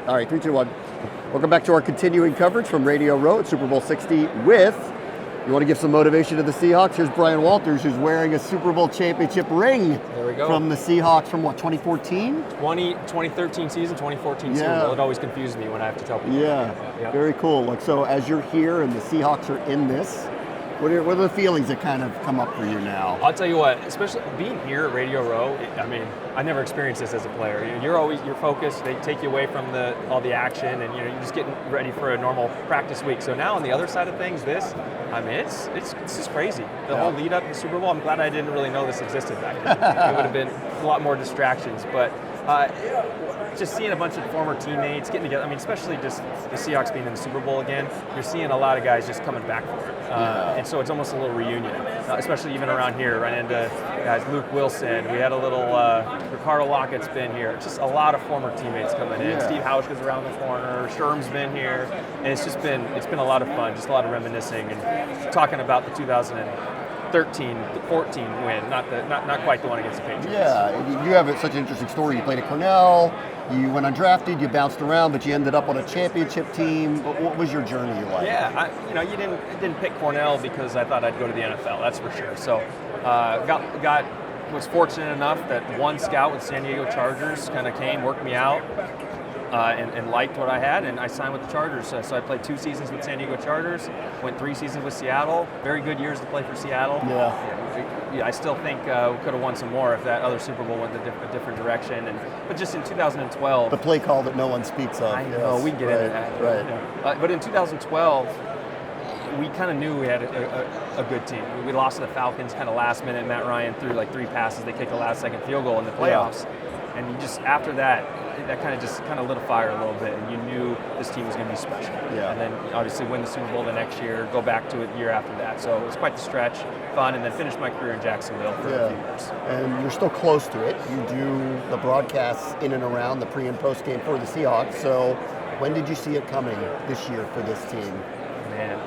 All right, 3, 2, 1. Welcome back to our continuing coverage from Radio Row at Super Bowl 60 with, you want to give some motivation to the Seahawks? Here's Bryan Walters, who's wearing a Super Bowl championship ring. There we go. From the Seahawks from what, 2014? 2013 season, 2014 Super Bowl. It always confuses me when I have to tell people. Yeah, very cool. Like, so as you're here and the Seahawks are in this, what are the feelings that kind of come up for you now? I'll tell you what, especially being here at Radio Row, I mean, I never experienced this as a player. You're focused. They take you away from all the action, and you're just getting ready for a normal practice week. So now on the other side of things, it's just crazy. The whole lead up to the Super Bowl. I'm glad I didn't really know this existed back then. It would have been a lot more distractions, but. Just seeing a bunch of former teammates getting together, I mean, especially just the Seahawks being in the Super Bowl again, you're seeing a lot of guys just coming back for it. And so it's almost a little reunion, especially even around here, running into guys, Luke Wilson, we had a little, Ricardo Lockett's been here, just a lot of former teammates coming in. Steve Hauschka's around the corner, Sherm's been here, and it's been a lot of fun, just a lot of reminiscing and talking about the 2013-14 win, not quite the one against the Patriots. Yeah, you have such an interesting story. You played at Cornell, you went undrafted, you bounced around, but you ended up on a championship team. What was your journey like? Yeah, you didn't pick Cornell because I thought I'd go to the NFL. That's for sure. So, was fortunate enough that one scout with San Diego Chargers kind of came, worked me out. And liked what I had, and I signed with the Chargers. So I played 2 seasons with San Diego Chargers, went 3 seasons with Seattle. Very good years to play for Seattle. Yeah, I still think we could have won some more if that other Super Bowl went a different direction. But just in 2012, the play call that no one speaks of. I know, we get into that. Right. But in 2012, we kind of knew we had a good team. We lost to the Falcons kind of last minute. Matt Ryan threw like 3 passes. They kicked the last second field goal in the playoffs. And you just, after that kind of lit a fire a little bit, and you knew this team was going to be special. Yeah. And then obviously win the Super Bowl the next year, go back to it the year after that. So it was quite the stretch, fun, and then finished my career in Jacksonville for a few years. And you're still close to it. You do the broadcasts in and around the pre and post game for the Seahawks. So when did you see it coming this year for this team? Man,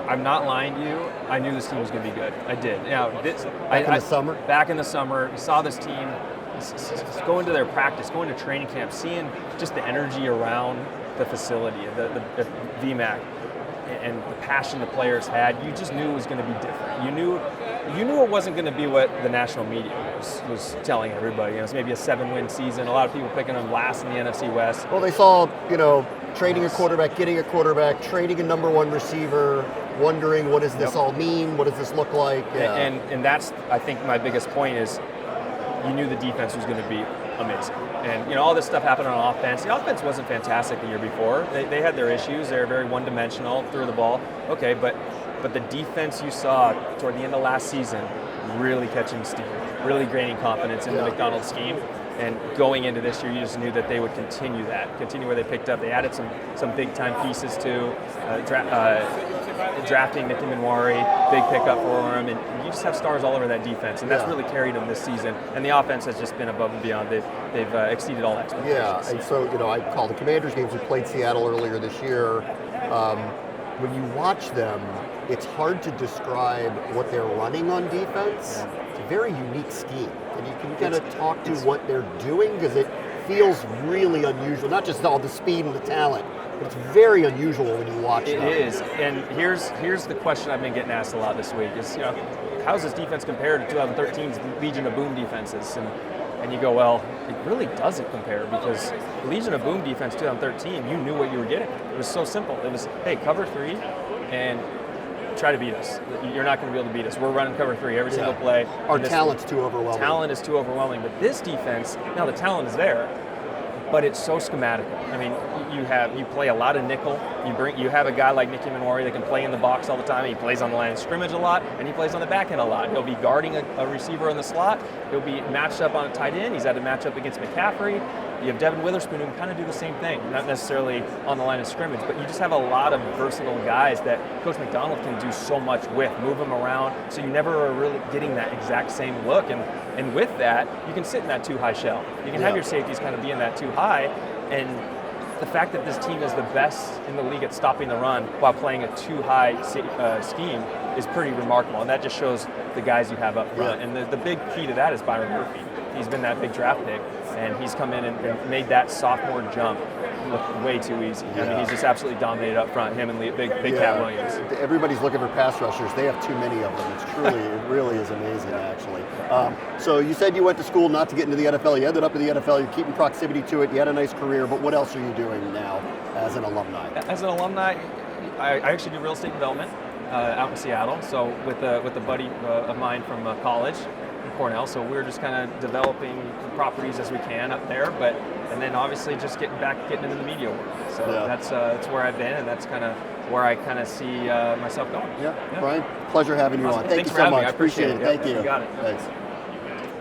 I'm not lying to you. I knew this team was going to be good. I did. Back in the summer? Back in the summer, you saw this team going to their practice, going to training camp, seeing just the energy around the facility, the VMAC, and the passion the players had. You just knew it was going to be different. You knew it wasn't going to be what the national media was telling everybody. It's maybe a 7-win season. A lot of people picking them last in the NFC West. Well, they saw, trading a quarterback, getting a quarterback, trading a number 1 receiver, wondering what does this all mean? What does this look like? Yeah. And that's, I think, my biggest point is you knew the defense was going to be amazing. And, all this stuff happened on offense. The offense wasn't fantastic the year before. They had their issues. They were very one-dimensional, threw the ball. Okay, but the defense you saw toward the end of last season really catching steam, really gaining confidence in the McDonald scheme. And going into this year, you just knew that they would continue where they picked up. They added some big-time pieces to drafting Nicky Manwari, big pickup for him, and you just have stars all over that defense, and that's really carried them this season. And the offense has just been above and beyond. They've exceeded all expectations. Yeah, and so I called the Commanders games. We played Seattle earlier this year. When you watch them, it's hard to describe what they're running on defense. Yeah. It's a very unique scheme. And you can kind of talk to what they're doing, because it feels really unusual, not just all the speed and the talent, but it's very unusual when you watch them. It is, and here's the question I've been getting asked a lot this week is, how's this defense compared to 2013's Legion of Boom defenses? And you go, well, it really doesn't compare, because the Legion of Boom defense 2013, you knew what you were getting. It was so simple. It was, hey, cover 3 and try to beat us. You're not going to be able to beat us. We're running cover 3 every single play. Our talent's too overwhelming. Talent is too overwhelming. But this defense, now the talent is there, but it's so schematical. I mean, you play a lot of nickel. You have a guy like Nicky Manwari that can play in the box all the time. He plays on the line of scrimmage a lot, and he plays on the back end a lot. He'll be guarding a receiver in the slot. He'll be matched up on a tight end. He's had a matchup against McCaffrey. You have Devin Witherspoon who can kind of do the same thing, not necessarily on the line of scrimmage, but you just have a lot of versatile guys that Coach McDonald can do so much with, move them around, so you never are really getting that exact same look. And with that, you can sit in that too high shell. You can have your safeties kind of be in that too high, and the fact that this team is the best in the league at stopping the run while playing a too high scheme is pretty remarkable, and that just shows the guys you have up front. And the big key to that is Byron Murphy. he's been that big draft pick, and he's come in and made that sophomore jump look way too easy. I mean, he's just absolutely dominated up front, him and Big Cat Williams. Everybody's looking for pass rushers. They have too many of them. It's truly, it really is amazing, actually. So you said you went to school not to get into the NFL. You ended up in the NFL. You're keeping proximity to it. You had a nice career, but what else are you doing now as an alumni? As an alumni, I actually do real estate development out in Seattle. So with a buddy of mine from college, Cornell, so we're just kind of developing properties as we can up there, and then obviously just getting into the media world. So that's where I've been, and that's kind of where I kind of see myself going. Yeah. Bryan, pleasure having you Awesome. on. Thank Thanks you for so having much. me. I appreciate it. Thank you. You got it. Thanks.